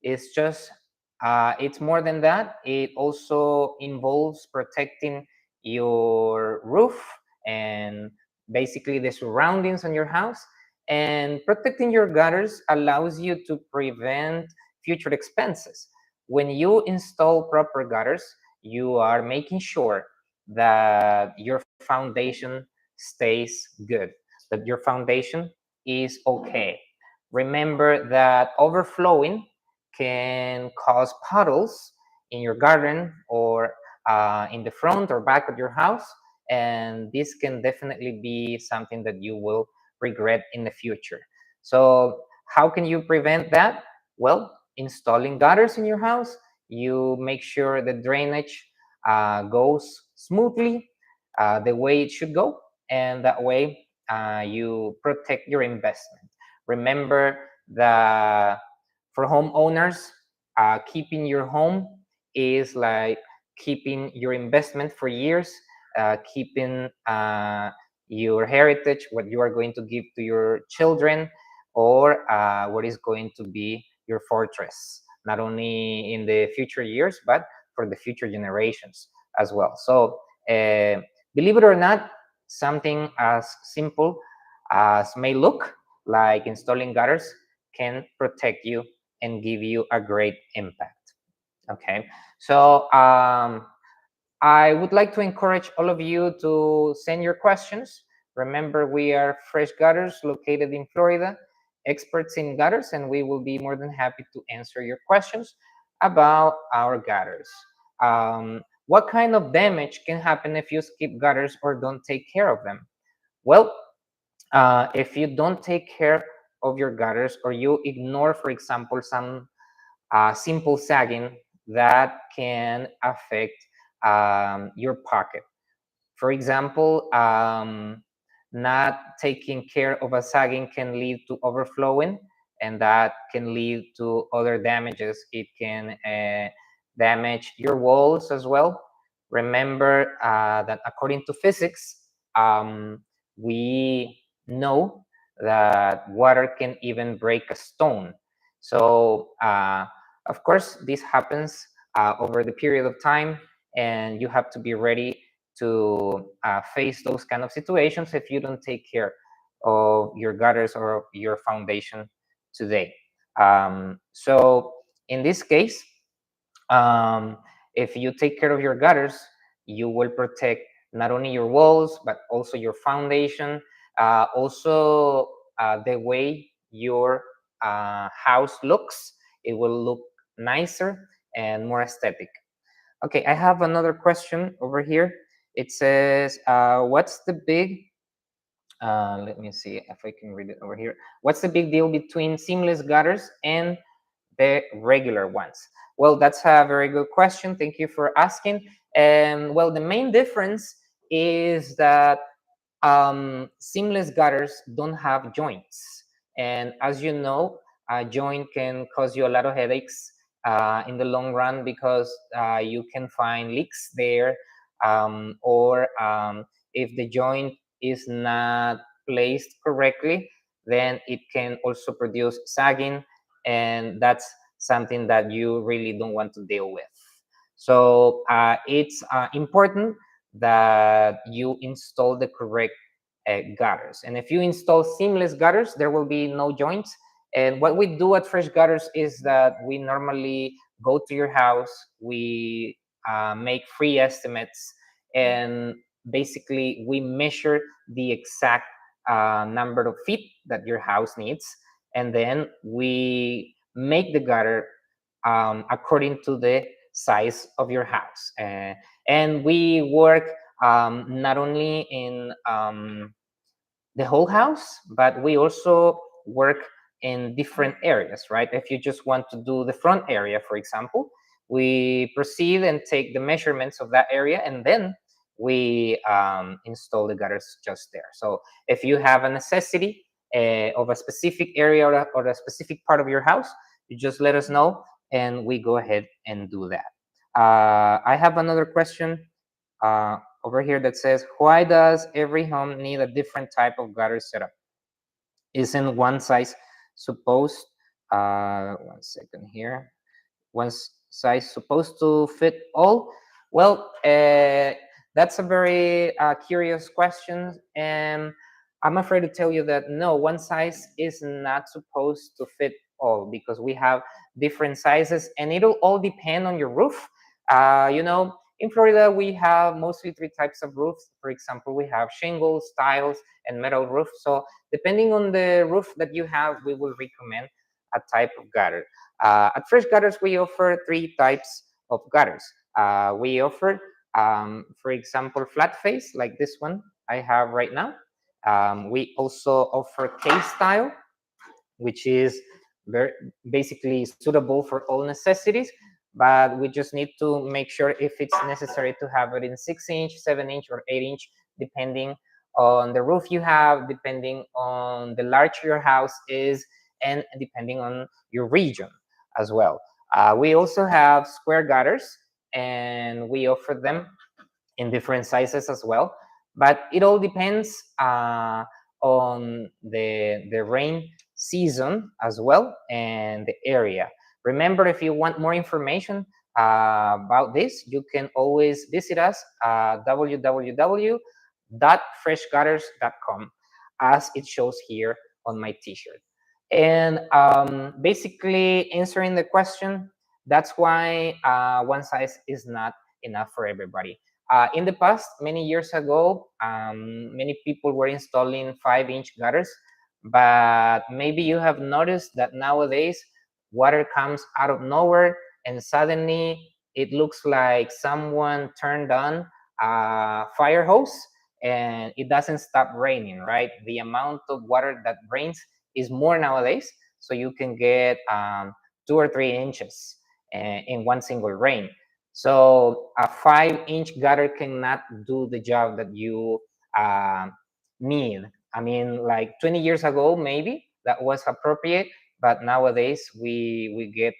It's more than that. It also involves protecting your roof and basically the surroundings on your house. And protecting your gutters allows you to prevent future expenses. When you install proper gutters, you are making sure that your foundation stays good, that your foundation is okay. Remember that overflowing can cause puddles in your garden or in the front or back of your house, and this can definitely be something that you will regret in the future. So how can you prevent that? Well, installing gutters in your house, you make sure the drainage goes smoothly, the way it should go, and that way you protect your investment. Remember that for homeowners, keeping your home is like keeping your investment for years, keeping your heritage, what you are going to give to your children, or what is going to be your fortress, not only in the future years, but for the future generations as well. So, believe it or not, something as simple as may look like installing gutters can protect you and give you a great impact. Okay, so I would like to encourage all of you to send your questions. Remember, we are Fresh Gutters located in Florida, experts in gutters, and we will be more than happy to answer your questions about our gutters. What kind of damage can happen if you skip gutters or don't take care of them? Well, if you don't take care of your gutters or you ignore, for example, some simple sagging, that can affect your pocket. For example, not taking care of a sagging can lead to overflowing, and that can lead to other damages. It can damage your walls as well. Remember that according to physics, we know that water can even break a stone. So, of course, this happens over the period of time, and you have to be ready to face those kind of situations if you don't take care of your gutters or your foundation today. So in this case, um, if you take care of your gutters, you will protect not only your walls but also your foundation, also the way your house looks. It will look nicer and more aesthetic. Okay, I have another question over here. It says, what's the big, let me see if I can read it over here. What's the big deal between seamless gutters and the regular ones? Well, that's a very good question. Thank you for asking. And well, the main difference is that seamless gutters don't have joints. And as you know, a joint can cause you a lot of headaches in the long run because you can find leaks there, or if the joint is not placed correctly, then it can also produce sagging, and that's something that you really don't want to deal with. So it's important that you install the correct gutters. And if you install seamless gutters, there will be no joints. And what we do at Fresh Gutters is that we normally go to your house, we make free estimates, and basically we measure the exact number of feet that your house needs, and then we make the gutter according to the size of your house. And we work not only in the whole house, but we also work in different areas, right? If you just want to do the front area, for example, we proceed and take the measurements of that area, and then we install the gutters just there. So if you have a necessity of a specific area or a specific part of your house, you just let us know, and we go ahead and do that. I have another question over here that says, why does every home need a different type of gutter setup? Isn't one size supposed One second here. One size supposed to fit all? Well, that's a very curious question, and I'm afraid to tell you that no, one size is not supposed to fit all because we have different sizes, and it'll all depend on your roof. In Florida, we have mostly three types of roofs. For example, we have shingles, tiles, and metal roof. So depending on the roof that you have, we will recommend a type of gutter. At Fresh Gutters, we offer three types of gutters. We offer, for example, flat face like this one I have right now. We also offer case style, which is very basically suitable for all necessities, but we just need to make sure if it's necessary to have it in 6-inch, 7-inch, or 8-inch, depending on the roof you have, depending on the large your house is, and depending on your region as well. We also have square gutters, and we offer them in different sizes as well. But it all depends on the rain season as well and the area. Remember, if you want more information about this, you can always visit us www.freshgutters.com, as it shows here on my t-shirt. And basically answering the question, that's why one size is not enough for everybody. In the past, many years ago, many people were installing 5-inch gutters, but maybe you have noticed that nowadays water comes out of nowhere and suddenly it looks like someone turned on a fire hose and it doesn't stop raining, right? The amount of water that rains is more nowadays, so you can get 2 or 3 inches in one single rain. So a 5-inch gutter cannot do the job that you uh, need. I mean, like 20 years ago, maybe that was appropriate, but nowadays we get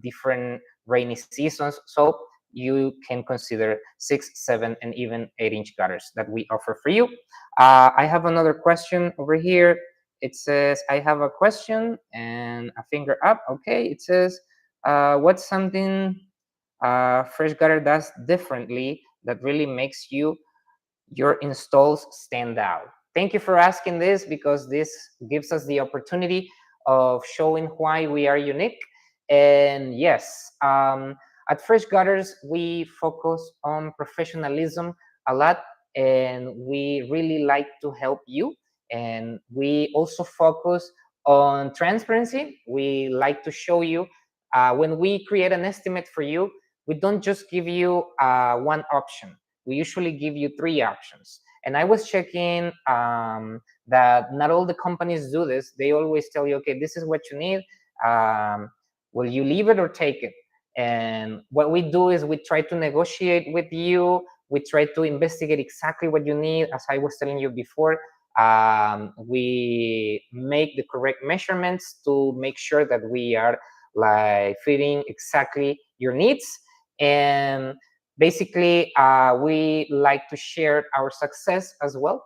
different rainy seasons. So you can consider 6, 7, and even 8-inch gutters that we offer for you. I have another question over here. It says, I have a question and a finger up. Okay, it says, what's something Fresh Gutter does differently that really makes your installs stand out? Thank you for asking this, because this gives us the opportunity of showing why we are unique. And yes, at Fresh Gutters, we focus on professionalism a lot, and we really like to help you. And we also focus on transparency. We like to show you when we create an estimate for you, we don't just give you one option. We usually give you 3 options. And I was checking that not all the companies do this. They always tell you, okay, this is what you need. Um, will you leave it or take it? And what we do is we try to negotiate with you. We try to investigate exactly what you need. As I was telling you before, we make the correct measurements to make sure that we are like fitting exactly your needs. And basically, we like to share our success as well.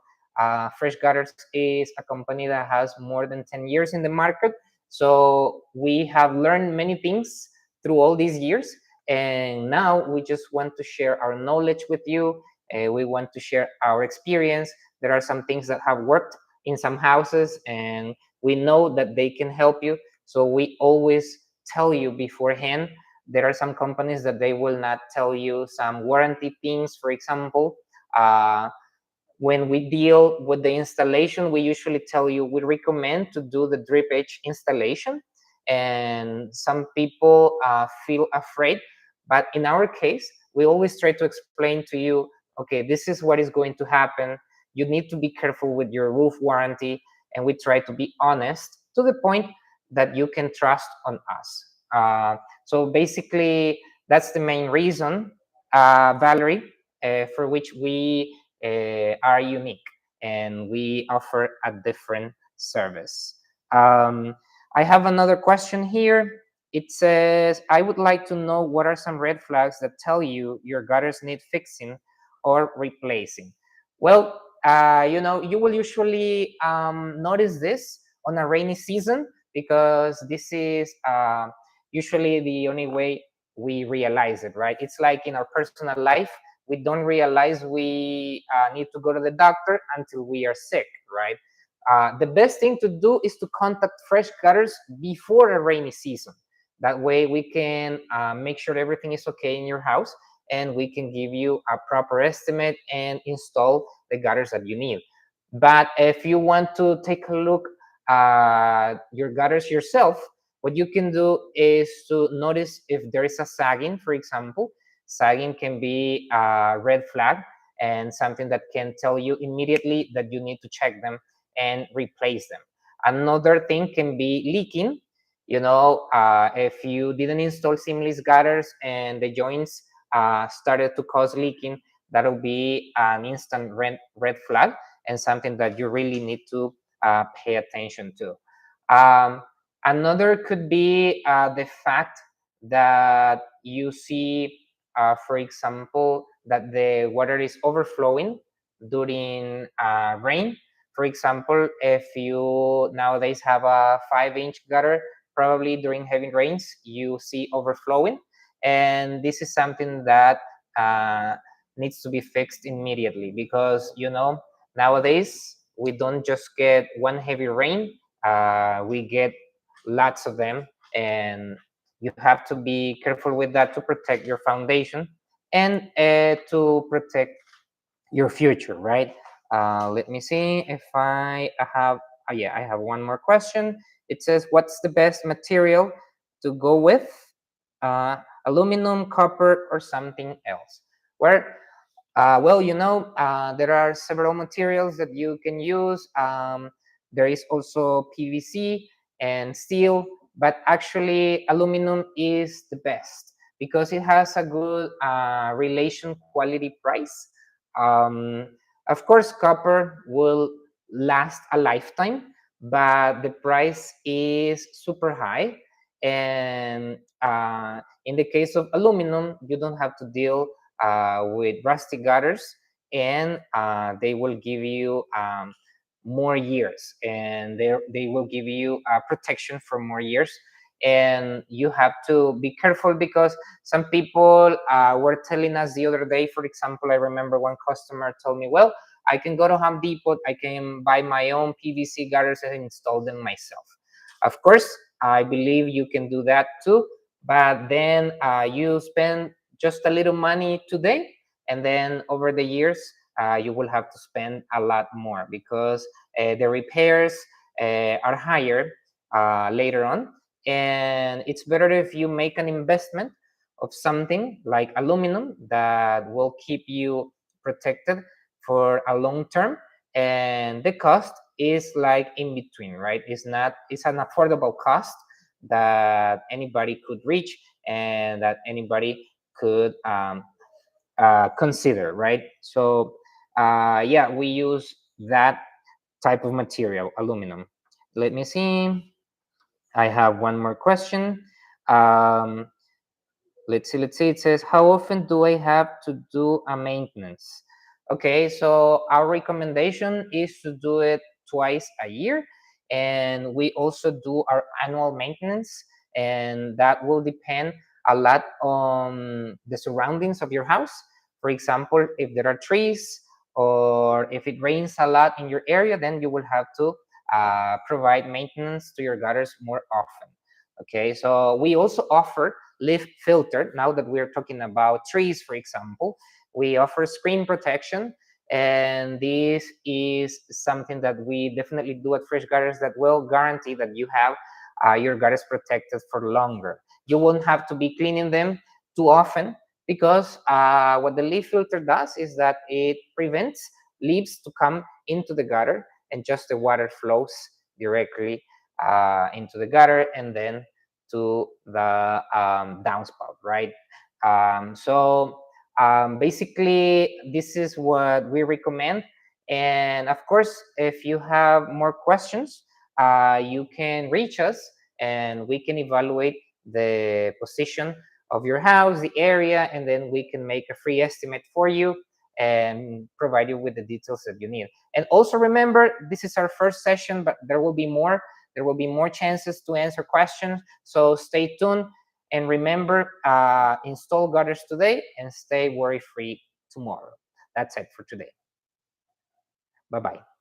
Fresh Gutters is a company that has more than 10 years in the market. So we have learned many things through all these years. And now we just want to share our knowledge with you. We want to share our experience. There are some things that have worked in some houses, and we know that they can help you. So we always tell you beforehand. There are some companies that they will not tell you some warranty things. For example, when we deal with the installation, we usually tell you we recommend to do the drip edge installation. And some people feel afraid. But in our case, we always try to explain to you, okay, this is what is going to happen. You need to be careful with your roof warranty. And we try to be honest to the point that you can trust on us. So basically, that's the main reason, Valerie, for which we are unique and we offer a different service. I have another question here. It says, I would like to know what are some red flags that tell you your gutters need fixing or replacing. Well, you will usually notice this on a rainy season because this is usually the only way we realize it, right? It's like in our personal life, we don't realize we need to go to the doctor until we are sick, right? The best thing to do is to contact fresh gutters before a rainy season. That way we can make sure everything is okay in your house, and we can give you a proper estimate and install the gutters that you need. But if you want to take a look at your gutters yourself, what you can do is to notice if there is a sagging, for example. Sagging can be a red flag and something that can tell you immediately that you need to check them and replace them. Another thing can be leaking. If you didn't install seamless gutters and the joints started to cause leaking, that'll be an instant red flag and something that you really need to pay attention to. Um, Another could be the fact that you see, for example, that the water is overflowing during rain. For example, if you nowadays have a 5-inch gutter, probably during heavy rains, you see overflowing. And this is something that uh, needs to be fixed immediately, because, nowadays we don't just get one heavy rain, we get lots of them, and you have to be careful with that to protect your foundation and to protect your future, right? Let me see if I have. Yeah, I have one more question. It says, "What's the best material to go with? Uh, Aluminum, copper, or something else?" Well, there are several materials that you can use. There is also PVC and steel, but actually aluminum is the best because it has a good relation quality price. Um, of course, copper will last a lifetime, but the price is super high. And in the case of aluminum, you don't have to deal with rusty gutters, and they will give you more years, and they will give you protection for more years. And you have to be careful, because some people were telling us the other day, for example, I remember one customer told me, well, I can go to Home Depot, I can buy my own PVC gutters and install them myself. Of course, I believe you can do that too, but then you spend just a little money today, and then over the years you will have to spend a lot more, because the repairs are higher later on. And it's better if you make an investment of something like aluminum that will keep you protected for a long term, and the cost is like in between, right? It's an affordable cost that anybody could reach and that anybody could consider, right? So yeah, we use that type of material, aluminum. Let me see. I have one more question. Um, let's see. It says, how often do I have to do a maintenance? Okay, so our recommendation is to do it twice a year, and we also do our annual maintenance, and that will depend a lot on the surroundings of your house. For example, if there are trees or if it rains a lot in your area, then you will have to provide maintenance to your gutters more often. Okay, so we also offer leaf filter. Now that we're talking about trees, for example, we offer screen protection, and this is something that we definitely do at Fresh Gutters that will guarantee that you have your gutters protected for longer. You won't have to be cleaning them too often, because what the leaf filter does is that it prevents leaves to come into the gutter, and just the water flows directly into the gutter and then to the downspout, right? Basically, this is what we recommend. And of course, if you have more questions, you can reach us, and we can evaluate the position of your house, the area, and then we can make a free estimate for you and provide you with the details that you need. And also remember, this is our first session, but there will be more There will be more chances to answer questions. So stay tuned, and remember, install gutters today and stay worry-free tomorrow. That's it for today. Bye-bye.